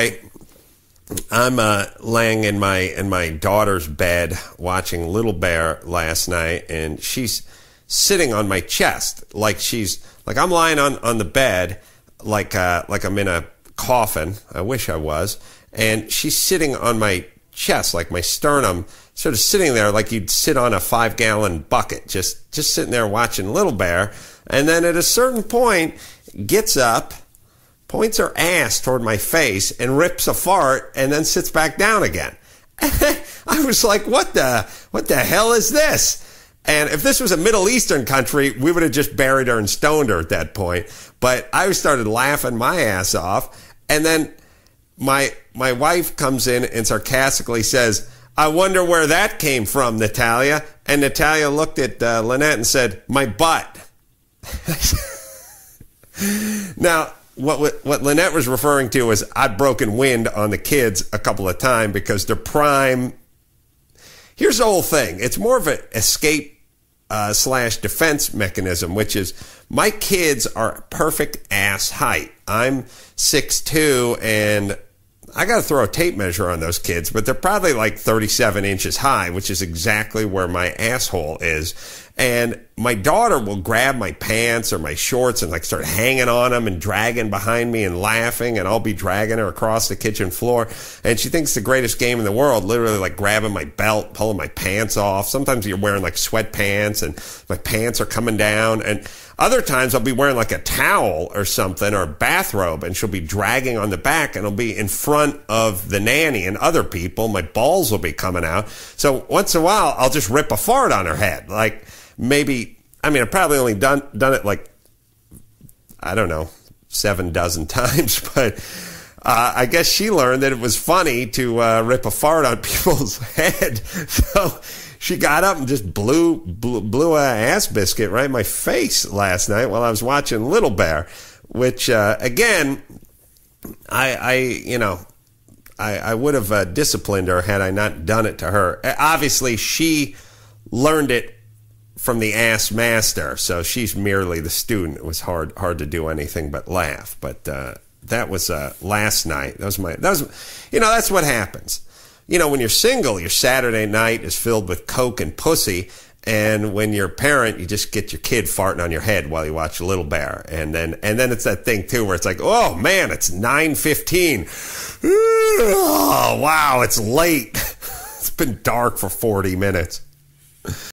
anyway, I'm laying in my daughter's bed watching Little Bear last night, and she's sitting on my chest like I'm lying on the bed like I'm in a coffin. I wish I was. And she's sitting on my chest, like my sternum, sort of sitting there like you'd sit on a 5-gallon bucket, just sitting there watching Little Bear. And then at a certain point, gets up, points her ass toward my face, and rips a fart, and then sits back down again. I was like, what the hell is this? And if this was a Middle Eastern country, we would have just buried her and stoned her at that point. But I started laughing my ass off. And then my wife comes in and sarcastically says, I wonder where that came from, Natalia. And Natalia looked at Lynette and said, my butt. Now, what Lynette was referring to was I'd broken wind on the kids a couple of times because they're prime. Here's the whole thing. It's more of an escape / defense mechanism, which is my kids are perfect ass height. I'm 6'2", and I got to throw a tape measure on those kids, but they're probably like 37 inches high, which is exactly where my asshole is. And my daughter will grab my pants or my shorts and like start hanging on them and dragging behind me and laughing, and I'll be dragging her across the kitchen floor. And she thinks it's the greatest game in the world, literally like grabbing my belt, pulling my pants off. Sometimes you're wearing like sweatpants and my pants are coming down. And other times I'll be wearing like a towel or something or a bathrobe, and she'll be dragging on the back, and I'll be in front of the nanny and other people. My balls will be coming out. So once in a while, I'll just rip a fart on her head. Like maybe, I mean, I've probably only done it like, I don't know, 7 dozen times, but I guess she learned that it was funny to rip a fart on people's head. So she got up and just blew a ass biscuit right in my face last night while I was watching Little Bear, which again, I would have disciplined her had I not done it to her. Obviously, she learned it from the ass master, so she's merely the student. It was hard to do anything but laugh. But that was last night. That's what happens. You know, when you're single, your Saturday night is filled with coke and pussy, and when you're a parent, you just get your kid farting on your head while you watch Little Bear, and then it's that thing too where it's like, oh man, it's 9:15. Oh wow, it's late. It's been dark for 40 minutes.